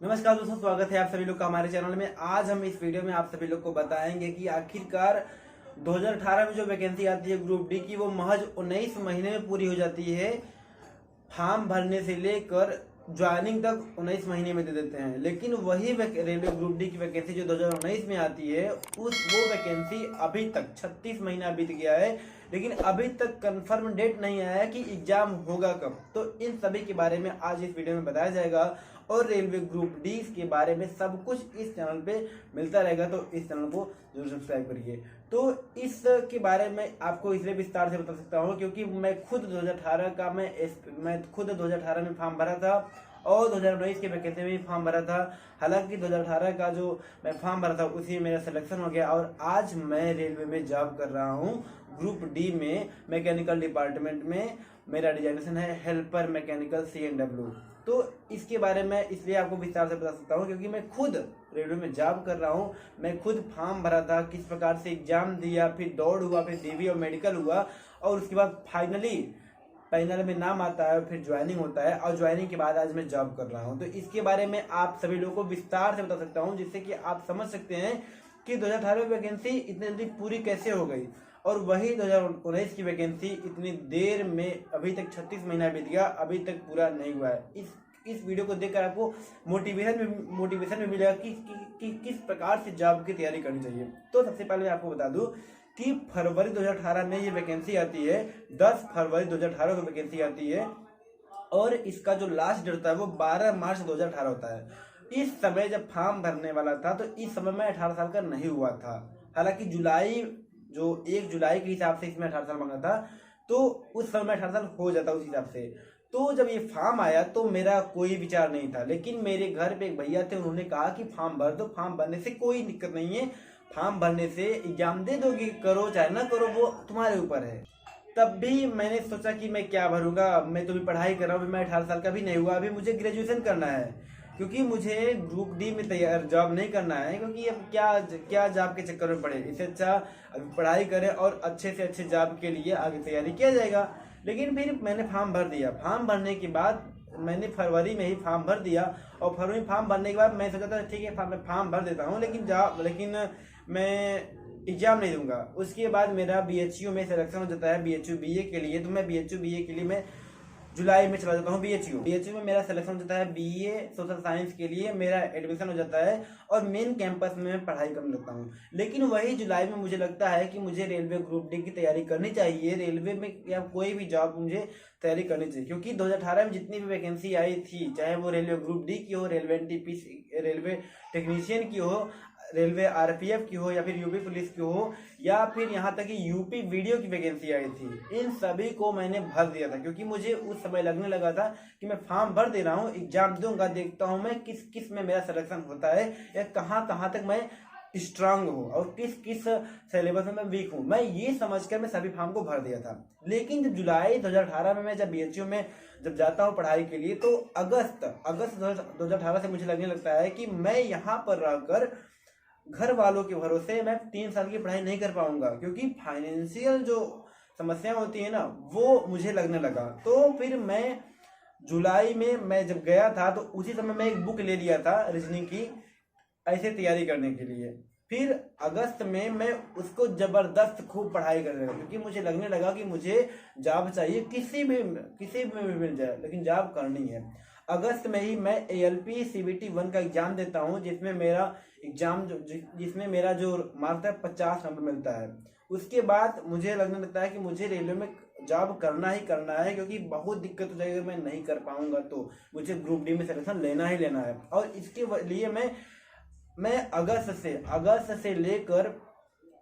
नमस्कार दोस्तों, स्वागत है आप सभी लोग का हमारे चैनल में। आज हम इस वीडियो में आप सभी लोग को बताएंगे कि आखिरकार 2018 में जो वैकेंसी आती है ग्रुप डी की, वो महज 19 महीने में पूरी हो जाती है। फॉर्म भरने से लेकर ज्वाइनिंग तक 19 महीने में दे देते हैं। लेकिन वही रेलवे ग्रुप डी की वैकेंसी जो 2019 में आती है, वो वैकेंसी अभी तक 36 महीना बीत गया है, लेकिन अभी तक कंफर्म डेट नहीं आया है कि एग्जाम होगा कब। तो इन सभी के बारे में आज इस वीडियो में बताया जाएगा और रेलवे ग्रुप डी के बारे में सब कुछ इस चैनल पे मिलता रहेगा। तो इस चैनल को जरूर सब्सक्राइब करिए। तो इस के बारे में आपको इसलिए विस्तार से बता सकता हूँ क्योंकि मैं खुद 2018 का मैं खुद 2018 में फॉर्म भरा था और 2019 के वैकेंसी में भी फॉर्म भरा था। हालांकि 2018 का जो मैं फॉर्म भरा था उसी में मेरा सिलेक्शन हो गया और आज मैं रेलवे में जॉब कर रहा हूँ। ग्रुप डी में मैकेनिकल डिपार्टमेंट में मेरा डिजाइनेशन है हेल्पर मैकेनिकल CNW। तो इसके बारे में इसलिए आपको विस्तार से बता सकता हूँ क्योंकि मैं खुद रेलवे में जॉब कर रहा हूँ। मैं खुद फॉर्म भरा था, किस प्रकार से एग्जाम दिया, फिर दौड़ हुआ, फिर DV और मेडिकल हुआ और उसके बाद फाइनली पैनल में नाम आता है, फिर ज्वाइनिंग होता है और ज्वाइनिंग के बाद आज मैं जॉब कर रहा हूँ। तो इसके बारे में आप सभी लोगों को विस्तार से बता सकता हूँ जिससे कि आप समझ सकते हैं कि 2018 वैकेंसी इतनी जल्दी पूरी कैसे हो गई और वही 2019 की वैकेंसी इतनी देर में अभी तक 36 महीना बीत गया, अभी तक पूरा नहीं हुआ है। इस वीडियो को देखकर आपको मोटिवेशन भी मिलेगा कि किस प्रकार से जॉब की तैयारी करनी चाहिए। तो सबसे पहले मैं आपको बता दूं कि फरवरी 2018 में ये वैकेंसी आती है। 10 फरवरी 2018 को वैकेंसी आती है और इसका जो लास्ट डेट होता है वो 12 मार्च 2018 होता है। इस समय जब फॉर्म भरने वाला था तो इस समय मैं 18 साल का नहीं हुआ था। हालांकि जो 1 जुलाई के हिसाब से इसमें 18 साल मांगा था, तो उस समय में 18 साल हो जाता उस हिसाब से। तो जब ये फॉर्म आया तो मेरा कोई विचार नहीं था, लेकिन मेरे घर पे एक भैया थे, उन्होंने कहा कि फॉर्म भर दो, फॉर्म भरने से कोई दिक्कत नहीं है, फॉर्म भरने से एग्जाम दे दोगे, करो चाहे ना करो वो तुम्हारे ऊपर है। तब भी मैंने सोचा कि मैं क्या भरूंगा, मैं तो भी पढ़ाई कर रहा हूँ, मैं 18 साल का भी नहीं हुआ, अभी मुझे ग्रेजुएशन करना है क्योंकि मुझे ग्रुप डी में तैयार जॉब नहीं करना है। क्योंकि अब क्या जॉब के चक्कर में पड़े, इससे अच्छा अभी पढ़ाई करें और अच्छे से अच्छे जॉब के लिए आगे तैयारी किया जाएगा। लेकिन फिर मैंने फॉर्म भर दिया। फॉर्म भरने के बाद मैंने फरवरी में ही फॉर्म भर दिया और फरवरी में फॉर्म भरने के बाद मैं सोचा था ठीक है मैं फॉर्म भर देता हूँ, लेकिन मैं एग्जाम नहीं दूंगा। उसके बाद मेरा BHU में सिलेक्शन हो जाता है BHU BA के लिए। तो मैं BHU BA के लिए मैं जुलाई में चला जाता हूँ BHU में मेरा सिलेक्शन हो जाता है BA सोशल साइंस के लिए, मेरा एडमिशन हो जाता है और मेन कैंपस में मैं पढ़ाई करने लगता हूँ। लेकिन वही जुलाई में मुझे लगता है कि मुझे रेलवे ग्रुप डी की तैयारी करनी चाहिए, रेलवे में या कोई भी जॉब मुझे तैयारी करनी चाहिए। क्योंकि 2018 में जितनी भी वैकेंसी आई थी, चाहे वो रेलवे ग्रुप डी की हो, रेलवे NTPC रेलवे टेक्नीशियन की हो, रेलवे RPF की हो या फिर UP पुलिस की हो या फिर यहाँ तक कि UP वीडियो की वैकेंसी आई थी, इन सभी को मैंने भर दिया था। क्योंकि मुझे उस समय लगने लगा था कि मैं फॉर्म भर दे रहा हूँ, एग्जाम दूंगा, देखता हूँ मैं किस में मेरा सिलेक्शन होता है या कहाँ तक मैं स्ट्रांग हूँ और किस सिलेबस में मैं वीक हूँ। मैं ये समझकर मैं सभी फॉर्म को भर दिया था। लेकिन जब जुलाई 2018 में मैं जब BHU में जब जाता हूँ पढ़ाई के लिए, तो अगस्त 2018 से मुझे लगने लगता है कि मैं यहाँ पर रहकर घर वालों के भरोसे मैं 3 साल की पढ़ाई नहीं कर पाऊंगा, क्योंकि फाइनेंशियल जो समस्या होती है ना, वो मुझे लगने लगा। तो फिर मैं जुलाई में मैं जब गया था तो उसी समय मैं एक बुक ले लिया था रीजनिंग की, ऐसे तैयारी करने के लिए। फिर अगस्त में मैं उसको जबरदस्त खूब पढ़ाई करने लगा क्योंकि मुझे लगने लगा कि मुझे जॉब चाहिए, किसी भी में मिल जाए, लेकिन जॉब करनी है। अगस्त में ही मैं ALP CBT 1 का एग्जाम देता हूँ, जिसमें मेरा जो मार्क्स है 50 नंबर मिलता है। उसके बाद मुझे लगने लगता है कि मुझे रेलवे में जॉब करना ही करना है, क्योंकि बहुत दिक्कत हो जाएगी अगर मैं नहीं कर पाऊंगा तो मुझे ग्रुप डी में सिलेक्शन लेना ही लेना है। और इसके लिए मैं अगस्त से लेकर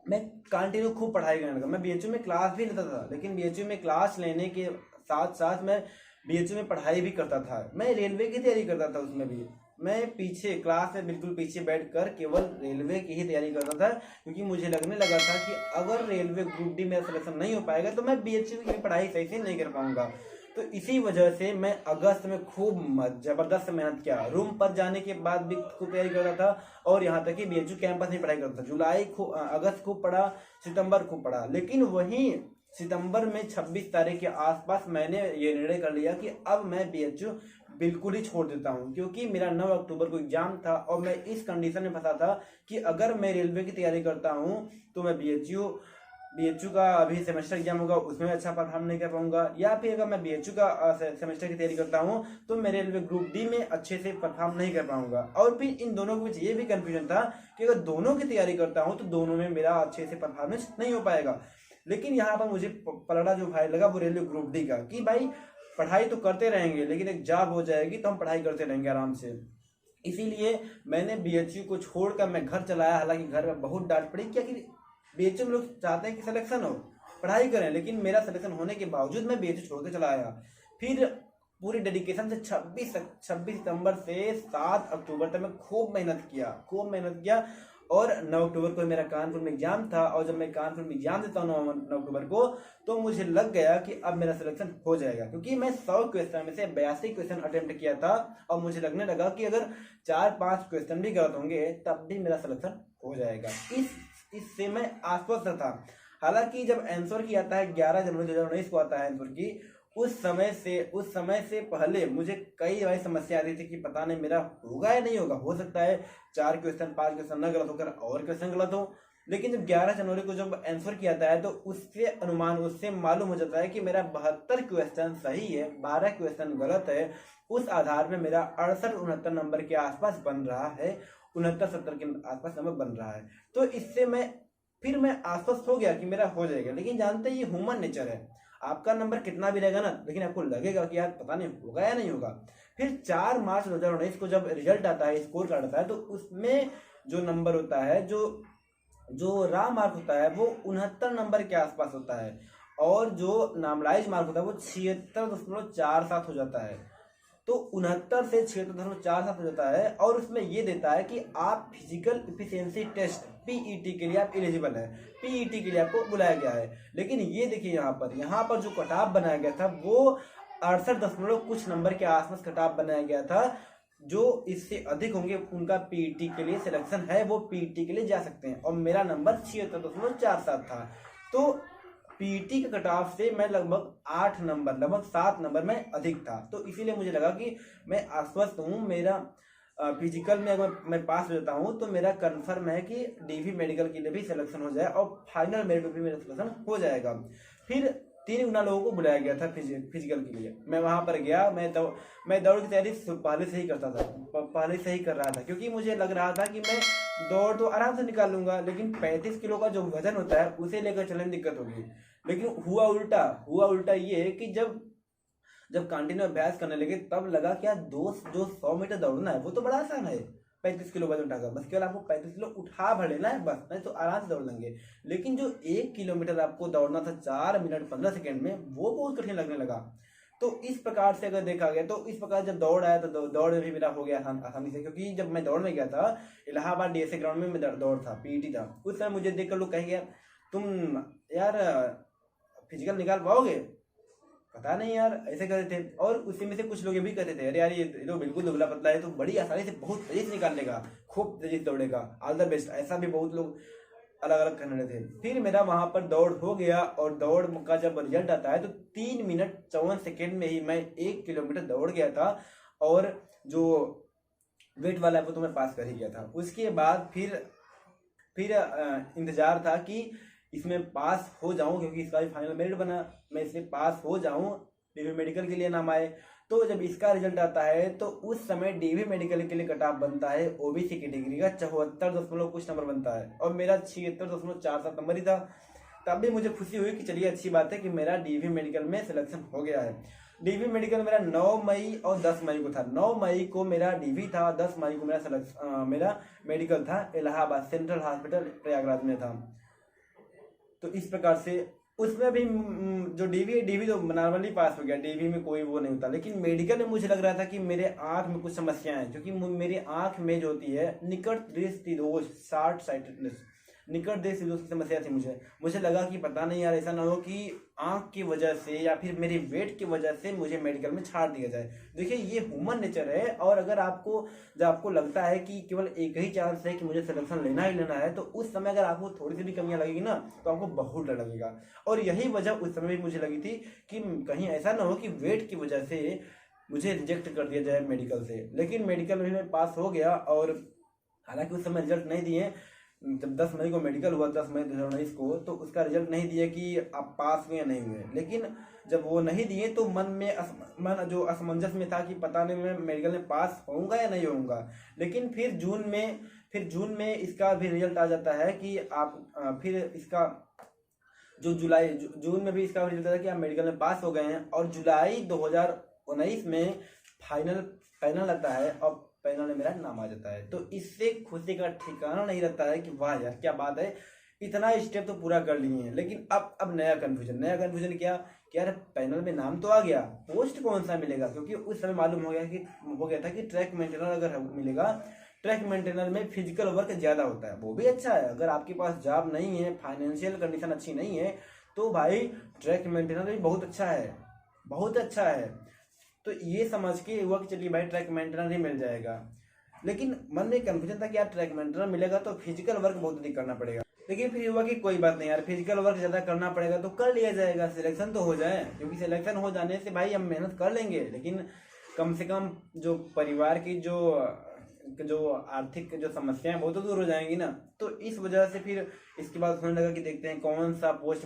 मैं कंटिन्यू खूब पढ़ाई करने लगा। मैं BHU में क्लास भी लेता था, लेकिन BHU में क्लास लेने के साथ साथ मैं BHU में पढ़ाई भी करता था। मैं रेलवे की तैयारी करता था, उसमें भी मैं पीछे क्लास में बिल्कुल पीछे बैठकर केवल रेलवे की ही तैयारी करता था। क्योंकि मुझे लगने लगा था कि अगर रेलवे ग्रुप डी मेरा सिलेक्शन नहीं हो पाएगा तो मैं BHU की पढ़ाई सही से नहीं कर पाऊंगा। तो इसी वजह से मैं अगस्त में खूब जबरदस्त मेहनत किया। रूम पर जाने के बाद भी खूब तैयारी करता था और यहाँ तक कि BHU कैंपस में पढ़ाई करता था। अगस्त खूब पढ़ा, सितंबर खूब पढ़ा। लेकिन वहीं सितंबर में 26 तारीख के आसपास मैंने ये निर्णय कर लिया कि अब मैं BHU बिल्कुल ही छोड़ देता हूँ, क्योंकि मेरा 9 अक्टूबर को एग्जाम था और मैं इस कंडीशन में फंसा था कि अगर मैं रेलवे की तैयारी करता हूँ तो मैं बीएचयू का अभी सेमेस्टर एग्जाम होगा, उसमें अच्छा परफॉर्म नहीं कर पाऊंगा, या फिर अगर मैं बीएचयू का सेमेस्टर की तैयारी करता हूँ तो मैं रेलवे ग्रुप डी में अच्छे से परफॉर्म नहीं कर पाऊंगा। और फिर इन दोनों के बीच ये भी कंफ्यूजन था कि अगर दोनों की तैयारी करता हूँ तो दोनों में मेरा अच्छे से परफॉर्मेंस नहीं हो पाएगा। लेकिन यहाँ पर मुझे पलड़ा जो भाई लगा वो रेलवे ग्रुप डी का, कि भाई पढ़ाई तो करते रहेंगे लेकिन एक जॉब हो जाएगी तो हम पढ़ाई करते रहेंगे आराम से। इसीलिए मैंने बीएचयू को छोड़कर मैं घर चलाया। हालांकि घर में बहुत डांट पड़ी, क्या कि बीएचयू में लोग चाहते हैं कि सिलेक्शन हो, पढ़ाई करें, लेकिन मेरा सिलेक्शन होने के बावजूद मैं बीएचयू छोड़ के चला आया। फिर पूरी डेडिकेशन से 26 सितंबर से 7 अक्टूबर तक मैं खूब मेहनत किया। और 9 अक्टूबर को मेरा कानपुर में एग्जाम था, और जब मैं कानपुर में एग्जाम देता हूँ 9 अक्टूबर को, तो मुझे लग गया कि अब मेरा सिलेक्शन हो जाएगा, क्योंकि मैं 100 क्वेश्चन में से 82 क्वेश्चन अटेम्प्ट किया था और मुझे लगने लगा कि अगर 4-5 क्वेश्चन भी गलत होंगे तब भी मेरा सिलेक्शन हो जाएगा। इससे मैं आश्वस्त था। हालांकि जब आंसर की आता है 11 जनवरी 2019 को आता है आंसर की, उस समय से पहले मुझे कई बार समस्या आती थी कि पता नहीं मेरा होगा या नहीं होगा। हो सकता है 4 क्वेश्चन 5 क्वेश्चन न गलत होकर और क्वेश्चन गलत हो, लेकिन जब 11 जनवरी को जब आंसर किया जाता है तो उससे मालूम हो जाता है कि मेरा 72 क्वेश्चन सही है, 12 क्वेश्चन गलत है। उस आधार में मेरा 68-69 नंबर के आसपास बन रहा है, 69-70 के आसपास नंबर बन रहा है। तो इससे मैं आश्वस्त हो गया कि मेरा हो जाएगा। लेकिन जानते ये ह्यूमन नेचर है, आपका नंबर कितना भी रहेगा ना, लेकिन आपको लगेगा कि यार पता नहीं होगा या नहीं होगा। फिर 4 मार्च 2019 को जब रिजल्ट आता है, स्कोर कार्ड आता है, तो उसमें जो नंबर होता है, जो रॉ मार्क होता है वो 69 नंबर के आसपास होता है, और जो नॉर्मलाइज मार्क होता है वो 76.47 हो जाता है। तो 69 से 76.47 हो जाता है, और उसमें ये देता है कि आप फिजिकल इफिशियंसी टेस्ट पीईटी के लिए आप एलिजिबल है, पीईटी के लिए आपको बुलाया गया है। लेकिन ये देखिए यहाँ पर जो कट ऑफ बनाया गया था वो 68 कुछ नंबर के आसपास कट ऑफ बनाया गया था। जो इससे अधिक होंगे उनका पीईटी के लिए सिलेक्शन है, वो पीईटी के लिए जा सकते हैं, और मेरा नंबर 76.47 था। तो पीईटी के कट ऑफ से मैं लगभग 7 नंबर में अधिक था। तो इसीलिए मुझे लगा कि मैं आश्वस्त हूँ, मेरा फिजिकल में अगर मैं पास हो जाता हूँ तो मेरा कंफर्म है कि डीवी मेडिकल के लिए भी सिलेक्शन हो जाए, और फाइनल मेरिट में भी मेरा सिलेक्शन हो जाएगा। फिर 3 गुना लोगों को बुलाया गया था फिजिकल के लिए। मैं वहां पर गया, मैं दौड़ की तैयारी पहले से ही कर रहा था, क्योंकि मुझे लग रहा था कि मैं दौड़ तो आराम से निकाल लूंगा, लेकिन 35 किलो का जो वजन होता है उसे लेकर चलने में दिक्कत होगी। लेकिन हुआ उल्टा ये है कि जब कंटिन्यू अभ्यास करने लगे तब लगा कि यार जो 100 मीटर दौड़ना है वो तो बड़ा आसान है, 35 किलो वजन उठाकर, बस केवल आपको 35 किलो उठा भर लेना है, बस नहीं तो आराम से दौड़ लेंगे। लेकिन जो 1 किलोमीटर आपको दौड़ना था 4 मिनट 15 सेकेंड में, वो बहुत कठिन लगने लगा। तो इस प्रकार से अगर देखा गया, तो इस प्रकार जब दौड़ आया तो दौड़ में भी मेरा हो गया आसानी से, क्योंकि जब मैं दौड़ में गया था इलाहाबाद डीएसए ग्राउंड में दौड़ था, पीईटी था, उस समय मुझे देखकर लोग कहेंगे तुम यार फिजिकल निकाल पाओगे, पता नहीं यार, ऐसे कहते थे। और उसी में से कुछ लोग ये भी कहते थे अरे यार ये तो बिल्कुल दुबला पतला है, तो बड़ी आसानी से बहुत तेजी से निकाल लेगा, खूब तेजी से दौड़ेगा, ऑल द बेस्ट, ऐसा भी बहुत लोग अलग अलग कहने थे। फिर मेरा वहां पर दौड़ हो गया, और दौड़ का जब रिजल्ट आता है तो 3 मिनट 54 सेकेंड में ही मैं 1 किलोमीटर दौड़ गया था, और जो वेट वाला है वो तो मैं पास कर ही गया था। उसके बाद फिर इंतजार था कि इसमें पास हो जाऊं, क्योंकि इसका भी फाइनल मेरिट बना, मैं इसमें पास हो जाऊं, डीवी मेडिकल के लिए नाम आए। तो जब इसका रिजल्ट आता है तो उस समय डीवी मेडिकल के लिए कट ऑफ बनता है ओबीसी कैटेगरी का 74 कुछ नंबर बनता है, और मेरा 76.47 नंबर ही था। तब भी मुझे खुशी हुई कि चलिए अच्छी बात है कि मेरा डीवी मेडिकल में सिलेक्शन हो गया है। डीवी मेडिकल मेरा 9 मई और 10 मई को था। 9 मई को मेरा डीवी था, 10 मई को मेरा मेडिकल था, इलाहाबाद सेंट्रल हॉस्पिटल प्रयागराज में था। तो इस प्रकार से उसमें भी जो डीवी तो नॉर्मली पास हो गया, डीवी में कोई वो नहीं होता। लेकिन मेडिकल में मुझे लग रहा था कि मेरे आंख में कुछ समस्याएं हैं, क्योंकि मेरी आंख में जो होती है निकट दृष्टि दोष, शॉर्ट साइटेडनेस, निकट दृष्टि दोष की समस्या थी। मुझे लगा कि पता नहीं यार ऐसा ना हो कि आंख की वजह से या फिर मेरे वेट की वजह से मुझे मेडिकल में छाड़ दिया जाए। देखिए ये ह्यूमन नेचर है, और अगर जब आपको लगता है कि केवल एक ही चांस है कि मुझे सिलेक्शन लेना ही लेना है, तो उस समय अगर आपको थोड़ी सी भी कमियां लगेगी ना तो आपको बहुत डर लगेगा। और यही वजह उस समय भी मुझे लगी थी कि कहीं ऐसा ना हो कि वेट की वजह से मुझे रिजेक्ट कर दिया जाए मेडिकल से। लेकिन मेडिकल में मैं पास हो गया, और हालांकि उस समय रिजल्ट नहीं दिए। जब 10 मई को मेडिकल हुआ, 10 मई 2019 को, तो उसका रिजल्ट नहीं दिया कि आप पास हुए या नहीं हुए। लेकिन जब वो नहीं दिए तो मन जो असमंजस में था कि पता नहीं मैं मेडिकल में पास होऊंगा या नहीं होऊंगा। लेकिन फिर जून में इसका भी रिजल्ट आ जाता है कि आप फिर इसका जो जून में भी इसका रिजल्ट आता है कि आप मेडिकल में पास हो गए हैं। और जुलाई 2019 में फाइनल आता है और पैनल में मेरा नाम आ जाता है। तो इससे खुशी का ठिकाना नहीं रहता है कि वाह यार क्या बात है, इतना स्टेप तो पूरा कर लिए हैं। लेकिन अब नया कन्फ्यूजन क्या कि यार पैनल में नाम तो आ गया, पोस्ट कौन सा मिलेगा? क्योंकि उस समय मालूम हो गया था कि ट्रैक मेंटेनर अगर मिलेगा, ट्रैक मेंटेनर में फिजिकल वर्क ज्यादा होता है, वो भी अच्छा है। अगर आपके पास जॉब नहीं है, फाइनेंशियल कंडीशन अच्छी नहीं है, तो भाई ट्रैक मेंटेनर भी बहुत अच्छा है, बहुत अच्छा है। तो ये समझ के हुआ कि चलिए भाई ट्रैक मेंटेनर ही मिल जाएगा। लेकिन मन में कंफ्यूजन था कि यार ट्रैक मेंटेनर मिलेगा तो फिजिकल वर्क बहुत अधिक करना पड़ेगा। लेकिन फिर हुआ कि कोई बात नहीं यार, फिजिकल वर्क ज्यादा करना पड़ेगा तो कर लिया जाएगा, सिलेक्शन तो हो जाए। क्योंकि सिलेक्शन हो जाने से भाई हम मेहनत कर लेंगे, लेकिन कम से कम जो परिवार की जो आर्थिक जो समस्याएं वो तो दूर हो जाएंगी ना। तो इस वजह से फिर इसके बाद सोचने लगा कि देखते हैं कौन सा पोस्ट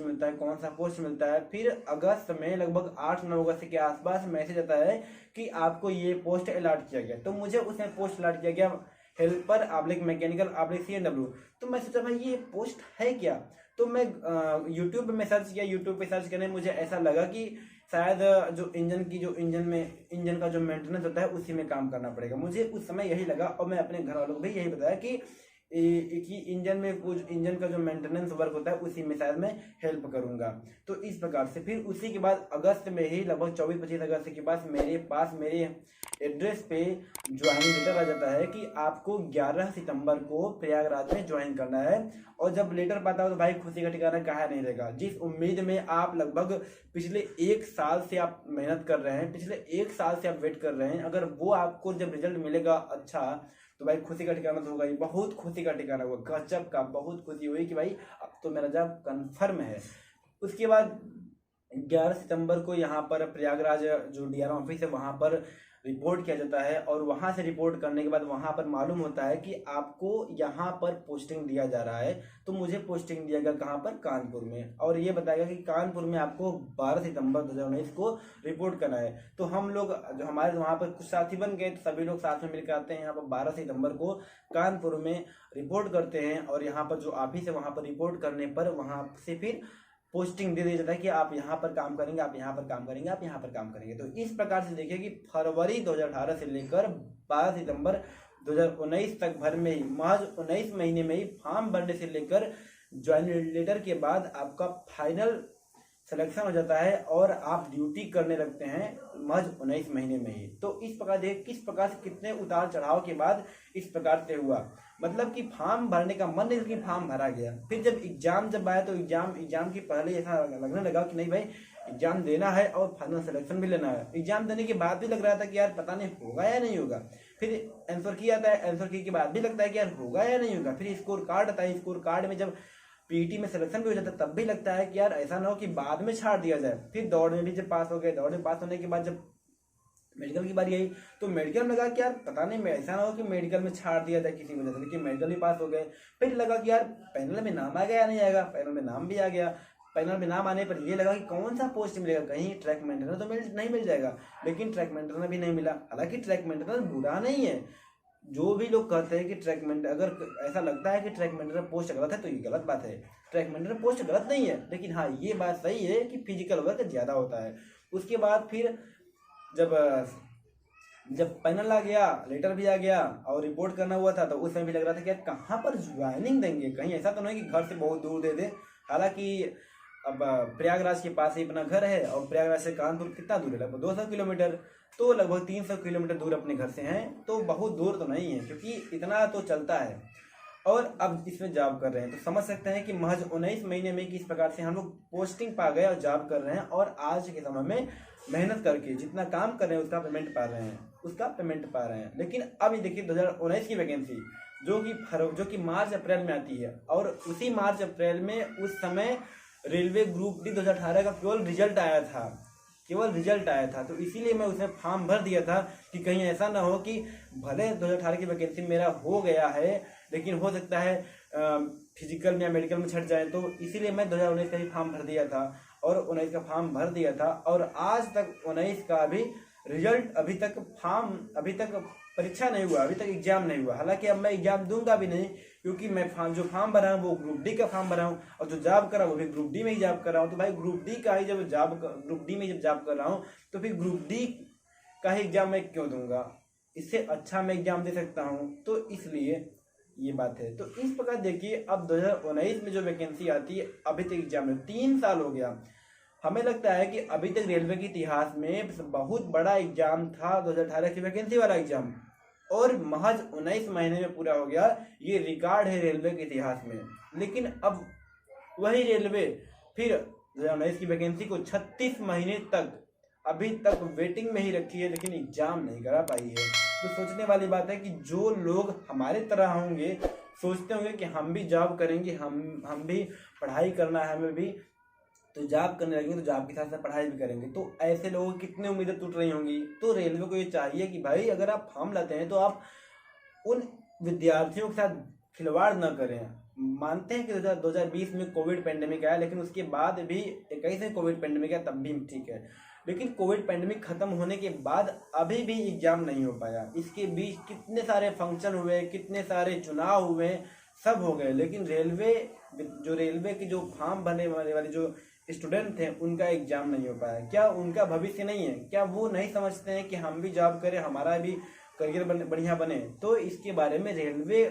मिलता है। फिर अगस्त में लगभग 8-9 अगस्त के आसपास मैसेज आता है कि आपको ये पोस्ट अलॉट किया गया। तो मुझे उसमें पोस्ट अलॉट किया गया हेल्पर मैकेनिकल CNW। तो मैं सोचा भाई ये पोस्ट है क्या? तो मैं यूट्यूब पे सर्च किया। यूट्यूब पे सर्च करने मुझे ऐसा लगा कि शायद जो इंजन का जो मेंटेनेंस होता है उसी में काम करना पड़ेगा। मुझे उस समय यही लगा, और मैं अपने घर वालों को भी यही बताया कि इंजन का जो मेंटेनेंस वर्क होता है उसी में शायद मैं हेल्प करूंगा। तो इस प्रकार से फिर उसी के बाद अगस्त में ही लगभग 24-25 अगस्त के पास मेरे एड्रेस पे ज्वाइनिंग लेटर आ जाता है कि आपको 11 सितंबर को प्रयागराज में ज्वाइन करना है। और जब लेटर पाता हो तो भाई खुशी का ठिकाना कहाँ नहीं रहेगा। जिस उम्मीद में आप लगभग पिछले 1 साल से आप मेहनत कर रहे हैं, पिछले 1 साल से आप वेट कर रहे हैं, अगर वो आपको जब रिजल्ट मिलेगा अच्छा, तो भाई खुशी का ठिकाना तो होगा ही। बहुत खुशी का ठिकाना हुआ, गजब का, बहुत खुशी हुई कि भाई अब तो मेरा जॉब कंफर्म है। उसके बाद 11 सितंबर को यहाँ पर प्रयागराज जो DRM ऑफिस है वहाँ पर रिपोर्ट किया जाता है। और वहाँ से रिपोर्ट करने के बाद वहाँ पर मालूम होता है कि आपको यहाँ पर पोस्टिंग दिया जा रहा है। तो मुझे पोस्टिंग दिया गया कहाँ पर? कानपुर में। और ये बताएगा कि कानपुर में आपको 12 सितंबर 2019 को रिपोर्ट करना है। तो हम लोग जो हमारे वहाँ पर कुछ साथी बन गए, तो सभी लोग साथ में मिलकर आते हैं यहाँ पर 12 सितंबर को कानपुर में रिपोर्ट करते हैं। और यहाँ पर जो ऑफिस है वहाँ पर रिपोर्ट करने पर वहाँ से फिर पोस्टिंग दे दिया जाता है कि आप यहाँ पर काम करेंगे, आप यहाँ पर काम करेंगे, आप यहाँ पर काम करेंगे। तो इस प्रकार से देखिए कि फरवरी 2018 से लेकर 12 सितंबर 2019 तक भर में ही, महज 19 महीने में ही फॉर्म भरने से लेकर ज्वाइनिंग लेटर के बाद आपका फाइनल सिलेक्शन हो जाता है और आप ड्यूटी करने लगते हैं महज 19 महीने में ही। तो इस प्रकार देखिए किस प्रकार से कितने उतार चढ़ाव के बाद इस प्रकार से हुआ। मतलब कि फॉर्म भरने का मन नहीं, कि फॉर्म भरा गया। फिर जब एग्जाम आया तो एग्जाम की पहले ऐसा लगने लगा कि नहीं भाई एग्जाम देना है और फाइनल सिलेक्शन भी लेना है। एग्जाम देने के बाद भी लग रहा था कि यार पता नहीं होगा या नहीं होगा। फिर आंसर की आता है, आंसर की के बाद भी लगता है कि यार होगा या नहीं होगा। फिर स्कोर कार्ड आता है, स्कोर कार्ड में जब पीटी में सिलेक्शन भी हो जाता है तब भी लगता है कि यार ऐसा ना हो कि बाद में छाड़ दिया जाए। फिर दौड़ में भी जब पास हो गए, दौड़ में पास होने के बाद जब मेडिकल की बारी आई तो मेडिकल में लगा कि यार पता नहीं ऐसा ना हो कि मेडिकल में छाड़ दिया जाए किसी वजह से। लेकिन मेडिकल भी पास हो गए। फिर लगा कि यार पैनल में नाम आ गया या नहीं आएगा। पैनल में नाम भी आ गया। पैनल में नाम आने पर ये लगा कि कौन सा पोस्ट मिलेगा, कहीं ट्रैक मेंटेनर तो नहीं मिल जाएगा। लेकिन ट्रैक मेंटेनर भी नहीं मिला। हालांकि ट्रैक मेंटेनर बुरा नहीं है। जो भी लोग कहते हैं कि ट्रैक मेंटेनर, अगर ऐसा लगता है कि ट्रैक मेंटेनर पोस्ट गलत है तो ये गलत बात है। ट्रैक मेंटेनर पोस्ट गलत नहीं है, लेकिन हाँ ये बात सही है कि फिजिकल वर्क ज्यादा होता है। उसके बाद फिर जब पैनल आ गया, लेटर भी आ गया और रिपोर्ट करना हुआ था, तो उस समय भी लग रहा था कि यार कहाँ पर ज्वाइनिंग देंगे, कहीं ऐसा तो नहीं कि घर से बहुत दूर दे दे। हालांकि अब प्रयागराज के पास ही अपना घर है और प्रयागराज से कानपुर कितना दूर है? लगभग 200 किलोमीटर। तो लगभग 300 किलोमीटर दूर अपने घर से हैं, तो बहुत दूर तो नहीं है, क्योंकि इतना तो चलता है। और अब इसमें जॉब कर रहे हैं तो समझ सकते हैं कि महज 19 महीने में किस प्रकार से हम लोग पोस्टिंग पा गए और जॉब कर रहे हैं। और आज के समय में मेहनत करके जितना काम कर रहे हैं उसका पेमेंट पा रहे हैं। लेकिन अब ये देखिए 2019 की वैकेंसी जो कि मार्च अप्रैल में आती है। और उसी मार्च अप्रैल में उस समय रेलवे ग्रुप डी 2018 का केवल रिजल्ट आया था। केवल रिजल्ट आया था। तो इसीलिए मैं उसमें फॉर्म भर दिया था कि कहीं ऐसा ना हो कि भले 2018 की वैकेंसी मेरा हो गया है लेकिन हो सकता है फिजिकल में या मेडिकल में छट जाए, तो इसीलिए मैं 2019 का ही फॉर्म भर दिया था और 19 का फॉर्म भर दिया था। और आज तक 19 का अभी रिजल्ट, अभी तक परीक्षा नहीं हुआ, अभी तक एग्जाम नहीं हुआ। हालांकि अब मैं एग्जाम दूंगा भी नहीं, क्योंकि मैं जो फॉर्म भरा हूँ वो ग्रुप डी का फॉर्म भरा हूँ और जो जॉब कर रहा हूँ वो भी ग्रुप डी में ही जॉब कर रहा हूँ। तो भाई ग्रुप डी में जब जॉब कर रहा हूँ तो फिर ग्रुप डी का ही एग्जाम मैं क्यों दूंगा, इससे अच्छा मैं एग्जाम दे सकता हूँ। तो इसलिए ये बात है। तो इस प्रकार देखिए, अब 2019 में जो वैकेंसी आती है, अभी तक एग्जाम में 3 साल हो गया। हमें लगता है कि अभी तक रेलवे के इतिहास में बहुत बड़ा एग्जाम था 2018 की वैकेंसी वाला एग्जाम, और महज 19 महीने में पूरा हो गया। ये रिकॉर्ड है रेलवे के इतिहास में। लेकिन अब वही रेलवे फिर 2019 की वैकेंसी को 36 महीने तक अभी तक वेटिंग में ही रखी है, लेकिन एग्जाम नहीं करा पाई है। तो सोचने वाली बात है कि जो लोग हमारे तरह होंगे, सोचते होंगे कि हम भी जॉब करेंगे, हम भी पढ़ाई करना है हमें भी, तो जॉब करने लगेंगे, तो जॉब के साथ साथ पढ़ाई भी करेंगे। तो ऐसे लोगों की कितनी उम्मीदें टूट रही होंगी। तो रेलवे को ये चाहिए कि भाई अगर आप फॉर्म लाते हैं तो आप उन विद्यार्थियों के साथ खिलवाड़ न करें। मानते हैं कि 2020 में कोविड पेंडेमिक आया, लेकिन उसके बाद भी 21 में कोविड पेंडेमिक आया, तब भी ठीक है। लेकिन कोविड पेंडेमिक खत्म होने के बाद अभी भी एग्जाम नहीं हो पाया। इसके बीच कितने सारे फंक्शन हुए, कितने सारे चुनाव हुए, सब हो गए, लेकिन रेलवे की जो फॉर्म भरने वाले जो स्टूडेंट थे उनका एग्जाम नहीं हो पाया। क्या उनका भविष्य नहीं है? क्या वो नहीं समझते हैं कि हम भी जॉब करें, हमारा भी करियर बढ़िया बने? तो इसके बारे में रेलवे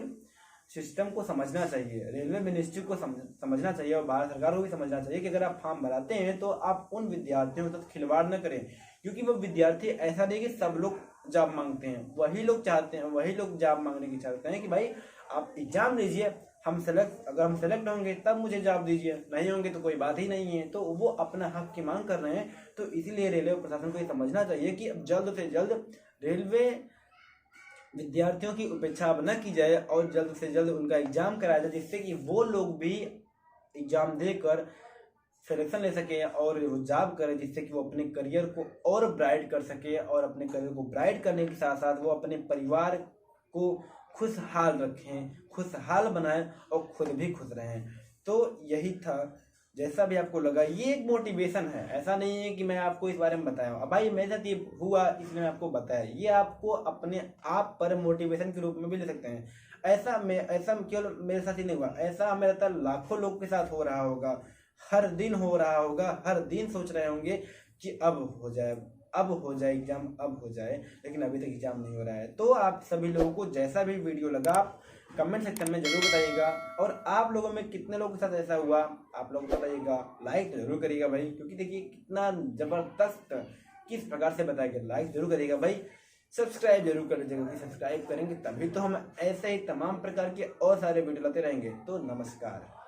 सिस्टम को समझना चाहिए, रेलवे मिनिस्ट्री को समझना चाहिए और भारत सरकार को भी समझना चाहिए कि अगर आप फॉर्म भराते हैं तो आप उन विद्यार्थियों के साथ खिलवाड़ न करें। क्योंकि वो विद्यार्थी ऐसा नहीं कि सब लोग जॉब मांगते हैं, वही लोग जॉब मांगने की चाहते हैं कि भाई आप एग्जाम दीजिए, अगर हम सेलेक्ट होंगे तब मुझे जॉब दीजिए, नहीं होंगे तो कोई बात ही नहीं है। तो वो अपना हक की मांग कर रहे हैं। तो इसीलिए रेलवे प्रशासन को ये समझना चाहिए कि अब जल्द से जल्द रेलवे विद्यार्थियों की उपेक्षा अब न की जाए और जल्द से जल्द उनका एग्जाम कराया जाए, जिससे कि वो लोग भी एग्जाम देकर सिलेक्शन ले सके और वो जॉब करे, जिससे कि वो अपने करियर को और ब्राइट कर सके और अपने करियर को ब्राइट करने के साथ साथ वो अपने परिवार को खुशहाल रखें, खुशहाल बनाएं और खुद भी खुश रहें। तो यही था। जैसा भी आपको लगा, ये एक मोटिवेशन है, ऐसा नहीं है कि मैं आपको इस बारे में बताया हूँ। अब भाई मेरे साथ ये हुआ इसलिए मैं आपको बताया, ये आपको अपने आप पर मोटिवेशन के रूप में भी ले सकते हैं। ऐसा केवल मेरे साथ ही नहीं हुआ, ऐसा मेरे साथ लाखों लोग के साथ हो रहा होगा, हर दिन हो रहा होगा, हर दिन सोच रहे होंगे कि अब हो जाए एग्जाम, अब हो जाए, लेकिन अभी तक एग्जाम नहीं हो रहा है। तो आप सभी लोगों को जैसा भी वीडियो लगा आप कमेंट सेक्शन में जरूर बताइएगा, और आप लोगों में कितने लोगों के साथ ऐसा हुआ आप लोग बताइएगा। लाइक जरूर करिएगा भाई, क्योंकि देखिए कितना जबरदस्त किस प्रकार से बताएगा, लाइक जरूर करिएगा भाई। सब्सक्राइब जरूर कर लीजिएगा, क्योंकि सब्सक्राइब करेंगे तभी तो हम ऐसे ही तमाम प्रकार के और सारे वीडियो लाते रहेंगे। तो नमस्कार।